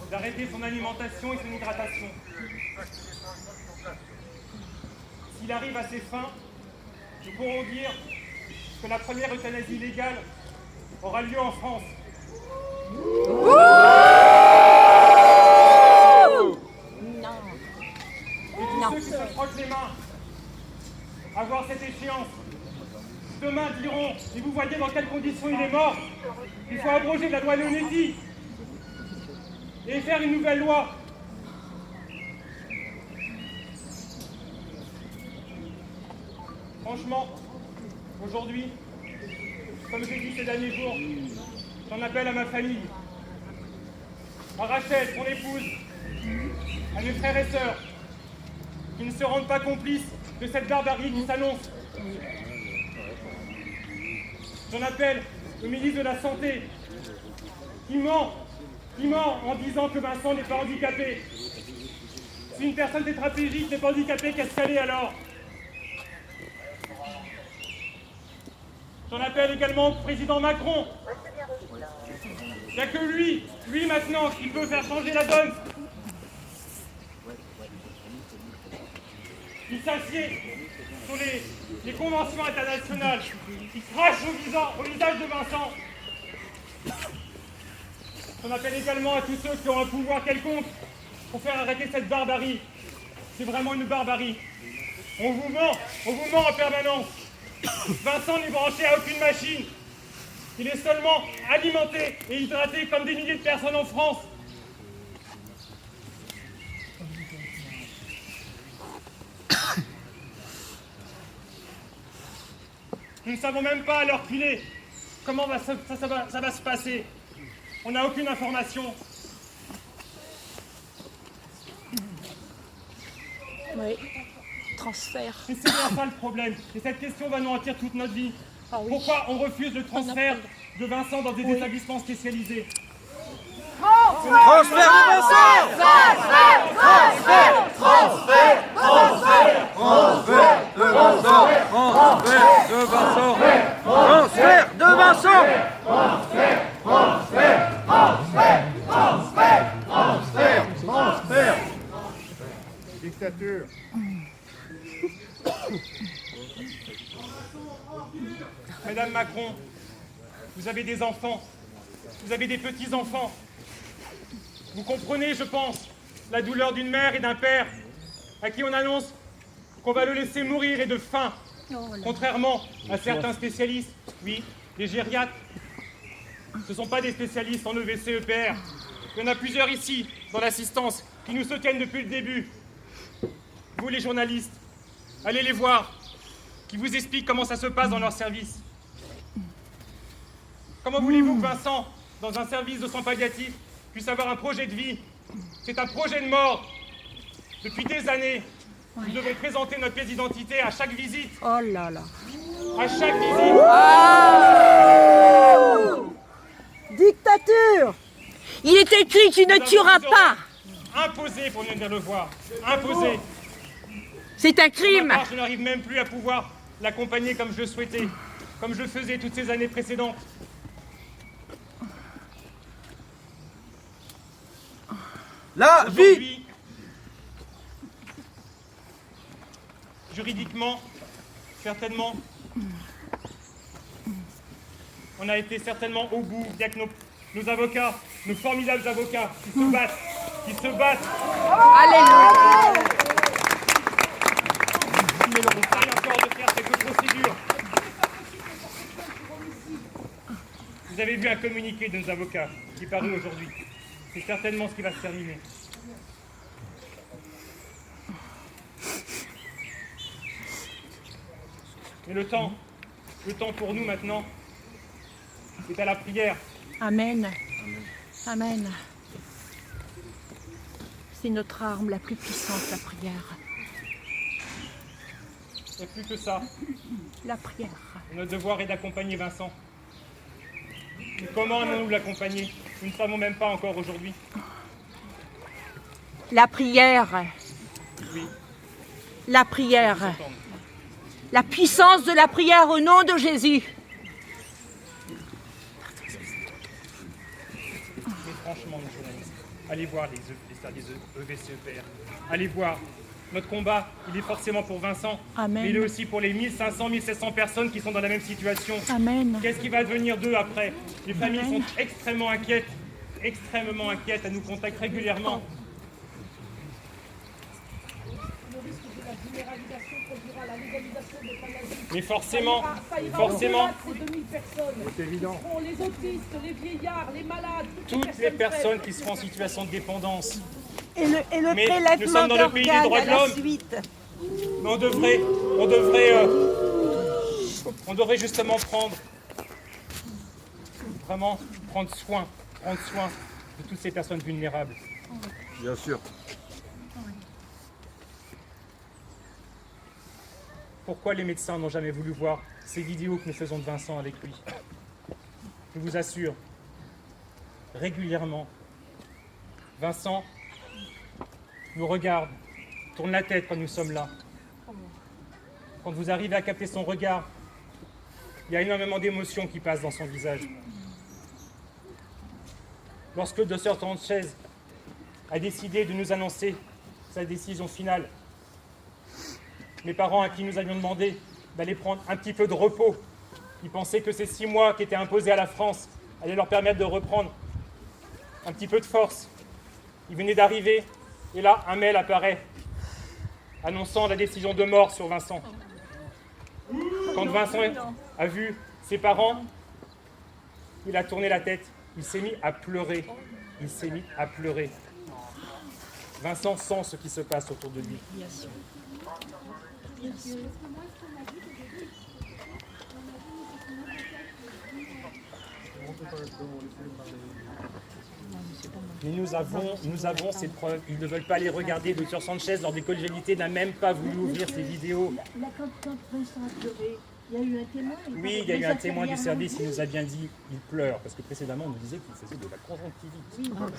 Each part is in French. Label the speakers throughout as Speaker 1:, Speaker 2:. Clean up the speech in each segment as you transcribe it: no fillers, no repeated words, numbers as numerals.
Speaker 1: d'arrêter son alimentation et son hydratation. S'il arrive à ses fins, nous pourrons dire que la première euthanasie légale aura lieu en France. Et tous ceux qui se frottent les mains à voir cette échéance, demain diront, et vous voyez dans quelles conditions il est mort, il faut abroger la loi Leonetti et faire une nouvelle loi. Franchement, aujourd'hui, comme j'ai dit ces derniers jours, j'en appelle à ma famille, à Rachel, son épouse, à mes frères et sœurs, qui ne se rendent pas complices de cette barbarie qui s'annonce. J'en appelle au ministre de la Santé, qui ment en disant que Vincent n'est pas handicapé. Si une personne tétraplégique n'est pas handicapée, qu'est-ce qu'elle est alors? J'en appelle également au président Macron. Il n'y a que lui maintenant, qui peut faire changer la donne. Il s'assied sur les conventions internationales. Il crache au visage de Vincent. J'en appelle également à tous ceux qui ont un pouvoir quelconque pour faire arrêter cette barbarie. C'est vraiment une barbarie. On vous ment en permanence. Vincent n'est branché à aucune machine. Il est seulement alimenté et hydraté comme des milliers de personnes en France. Nous ne savons même pas à l'heure qu'il est comment ça va se passer. On n'a aucune information.
Speaker 2: Oui, transfert.
Speaker 1: Et c'est bien ça le problème. Et cette question va nous hantir toute notre vie. Ah oui. Pourquoi on refuse le transfert de Vincent dans des établissements spécialisés?
Speaker 3: Transfert de Vincent! Transfert de Vincent! Transfert de Vincent! Transfert de Vincent! Transfert!
Speaker 4: Dictature.
Speaker 1: Madame Macron, vous avez des enfants, vous avez des petits-enfants. Vous comprenez, je pense, la douleur d'une mère et d'un père à qui on annonce qu'on va le laisser mourir et de faim. Contrairement à certains spécialistes, oui, les gériatres, ce ne sont pas des spécialistes en EVC-EPR. Il y en a plusieurs ici, dans l'assistance, qui nous soutiennent depuis le début. Vous, les journalistes, allez les voir, qui vous expliquent comment ça se passe dans leur service. Comment voulez-vous que Vincent, dans un service de soins palliatifs, puisse avoir un projet de vie? C'est un projet de mort. Depuis des années, nous devons présenter notre pièce d'identité à chaque visite.
Speaker 2: Oh là là.
Speaker 1: À chaque visite.
Speaker 2: Oh dictature. Il est écrit qu'il ne tuera pas.
Speaker 1: Imposé pour venir le voir. Imposé.
Speaker 2: C'est un crime.
Speaker 1: Part, je n'arrive même plus à pouvoir l'accompagner comme je le souhaitais, comme je le faisais toutes ces années précédentes.
Speaker 3: La vie!
Speaker 1: Juridiquement, certainement, on a été certainement au bout avec nos avocats, nos formidables avocats qui se battent.
Speaker 2: Alléluia.
Speaker 1: On essaye encore de faire quelques procédures. Vous avez vu un communiqué de nos avocats qui est paru aujourd'hui. C'est certainement ce qui va se terminer. Mais le temps pour nous maintenant, c'est à la prière.
Speaker 2: Amen. Amen. C'est notre arme la plus puissante, la prière.
Speaker 1: Et plus que ça,
Speaker 2: La prière.
Speaker 1: notre devoir est d'accompagner Vincent. Mais comment allons-nous l'accompagner? Nous ne savons même pas encore aujourd'hui.
Speaker 2: La prière.
Speaker 1: Oui.
Speaker 2: La prière. La puissance de la prière au nom de Jésus.
Speaker 1: Mais franchement, de journalistes. Allez voir les services EVCEPR. Allez voir. Notre combat, il est forcément pour Vincent,
Speaker 2: Amen.
Speaker 1: mais il est aussi pour les 1500, 1700 personnes qui sont dans la même situation.
Speaker 2: Amen.
Speaker 1: Qu'est-ce qui va devenir d'eux après? Les familles
Speaker 2: Amen.
Speaker 1: sont extrêmement inquiètes, elles nous contactent régulièrement. Mais forcément,
Speaker 4: C'est évident.
Speaker 3: Les autistes, les vieillards, les malades,
Speaker 1: toutes les personnes qui seront en situation de dépendance.
Speaker 2: Et le
Speaker 1: Mais nous
Speaker 2: prélèvement
Speaker 1: sommes dans le pays des
Speaker 2: d'organes
Speaker 1: droits
Speaker 2: à
Speaker 1: de
Speaker 2: la
Speaker 1: l'homme.
Speaker 2: suite.
Speaker 1: Mais on devrait justement prendre soin de toutes ces personnes vulnérables.
Speaker 4: Bien sûr.
Speaker 1: Pourquoi les médecins n'ont jamais voulu voir ces vidéos que nous faisons de Vincent avec lui? Je vous assure, régulièrement, Vincent nous regarde, tourne la tête quand nous sommes là. Quand vous arrivez à capter son regard, il y a énormément d'émotions qui passent dans son visage. Lorsque le docteur Sanchez a décidé de nous annoncer sa décision finale, mes parents à qui nous avions demandé d'aller prendre un petit peu de repos, ils pensaient que ces 6 mois qui étaient imposés à la France allaient leur permettre de reprendre un petit peu de force. Ils venaient d'arriver, et là, un mail apparaît, annonçant la décision de mort sur Vincent. Quand Vincent a vu ses parents, il a tourné la tête, il s'est mis à pleurer. Vincent sent ce qui se passe autour de lui. Mais nous avons ces preuves. Ils ne veulent pas les regarder. Le docteur Sanchez, lors des collégialités, n'a même pas voulu ouvrir ces vidéos.
Speaker 5: Là, quand Vincent a pleuré, il y a eu un témoin.
Speaker 1: Oui, il y a eu un témoin du service, il nous a bien dit, il pleure, parce que précédemment, on nous disait qu'il faisait de la conjonctivite.
Speaker 5: Il paraît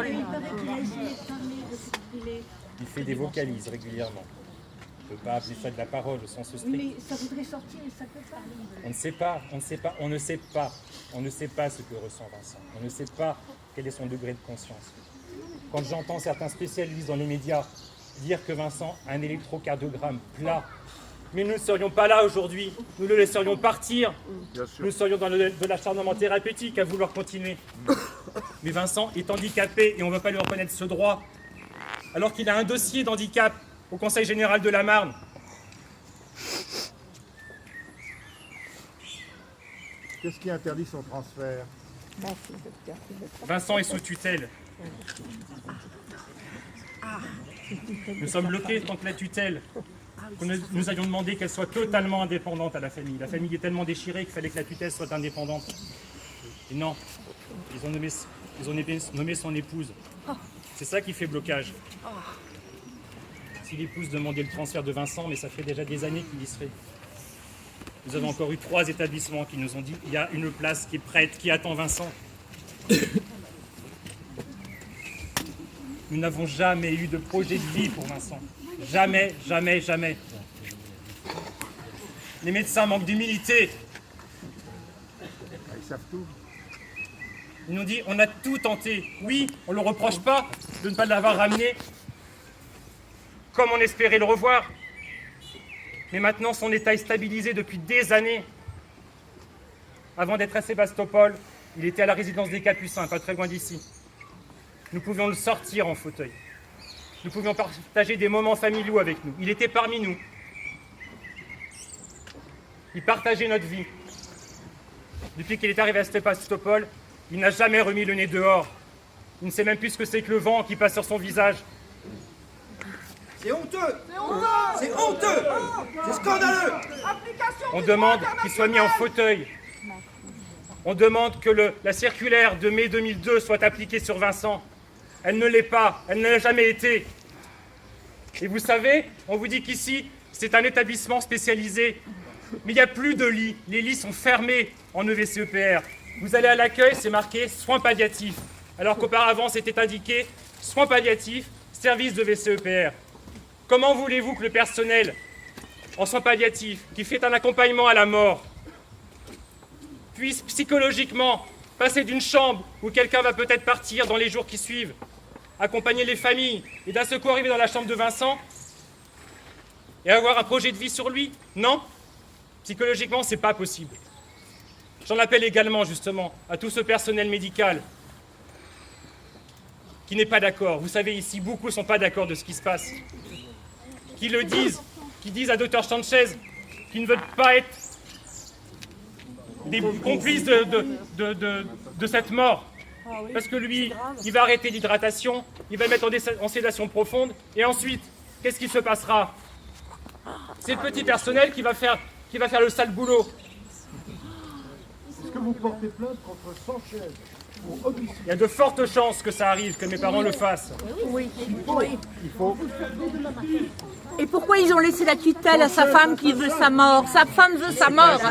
Speaker 5: qu'il a essayé de parler, de s'exprimer.
Speaker 1: Il fait des vocalises régulièrement. On ne peut pas appeler ça de la parole au sens strict.
Speaker 5: Oui, mais ça voudrait sortir et ça peut pas.
Speaker 1: On ne sait pas ce que ressent Vincent. On ne sait pas quel est son degré de conscience. Quand j'entends certains spécialistes dans les médias dire que Vincent a un électrocardiogramme plat, mais nous ne serions pas là aujourd'hui, nous le laisserions partir.
Speaker 4: Bien sûr.
Speaker 1: Nous serions dans de l'acharnement thérapeutique à vouloir continuer. Mais Vincent est handicapé et on ne va pas lui reconnaître ce droit, alors qu'il a un dossier d'handicap au Conseil général de la Marne.
Speaker 4: Qu'est-ce qui interdit son transfert?
Speaker 1: Vincent est sous tutelle. Nous sommes bloqués contre la tutelle. Nous avions demandé qu'elle soit totalement indépendante à la famille. La famille est tellement déchirée qu'il fallait que la tutelle soit indépendante. Et non, ils ont nommé son épouse. C'est ça qui fait blocage. Si l'épouse demandait le transfert de Vincent, mais ça fait déjà des années qu'il y serait. Nous avons encore eu 3 établissements qui nous ont dit il y a une place qui est prête, qui attend Vincent. Nous n'avons jamais eu de projet de vie pour Vincent. Jamais, jamais, jamais. Les médecins manquent d'humilité.
Speaker 4: Ils savent tout.
Speaker 1: Ils nous dit on a tout tenté. Oui, on ne le reproche pas de ne pas l'avoir ramené comme on espérait le revoir. Mais maintenant, son état est stabilisé depuis des années. Avant d'être à Sébastopol, il était à la résidence des Capucins, pas très loin d'ici. Nous pouvions le sortir en fauteuil. Nous pouvions partager des moments familiaux avec nous. Il était parmi nous. Il partageait notre vie. Depuis qu'il est arrivé à Sébastopol, il n'a jamais remis le nez dehors. Il ne sait même plus ce que c'est que le vent qui passe sur son visage.
Speaker 6: C'est honteux! C'est honteux! C'est scandaleux!
Speaker 1: On demande qu'il soit mis en fauteuil. On demande que la circulaire de mai 2002 soit appliquée sur Vincent. Elle ne l'est pas, elle ne l'a jamais été. Et vous savez, on vous dit qu'ici, c'est un établissement spécialisé. Mais il n'y a plus de lits. Les lits sont fermés en EVCEPR. Vous allez à l'accueil, c'est marqué soins palliatifs. Alors qu'auparavant, c'était indiqué soins palliatifs, service de VCEPR. Comment voulez-vous que le personnel en soins palliatifs, qui fait un accompagnement à la mort, puisse psychologiquement passer d'une chambre où quelqu'un va peut-être partir dans les jours qui suivent, accompagner les familles, et d'un seul coup arriver dans la chambre de Vincent et avoir un projet de vie sur lui? Non, psychologiquement, c'est pas possible. J'en appelle également, justement, à tout ce personnel médical qui n'est pas d'accord. Vous savez, ici, beaucoup ne sont pas d'accord de ce qui se passe. Qui le disent, qui disent à Dr Sanchez qu'ils ne veulent pas être des complices de cette mort. Parce que lui, il va arrêter l'hydratation, il va le mettre en sédation profonde, et ensuite, qu'est-ce qui se passera? C'est le petit personnel qui va faire le sale boulot.
Speaker 4: Est-ce que vous portez plainte contre Sanchez pour homicide?
Speaker 1: Il y a de fortes chances que ça arrive, que mes parents le fassent.
Speaker 2: Oui.
Speaker 4: Il faut.
Speaker 2: Et pourquoi ils ont laissé la tutelle à sa femme qui veut sa mort? Sa femme veut sa mort.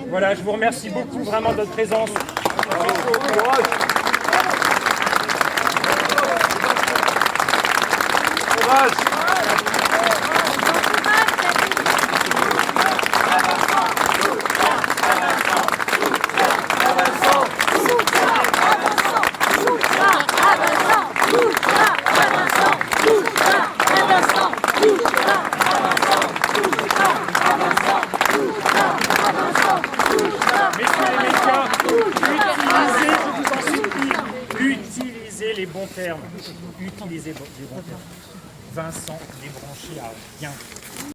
Speaker 1: Voilà, je vous remercie beaucoup vraiment de votre présence. Utilisez les bons termes. Utilisez les bons termes. Vincent n'est branché à rien.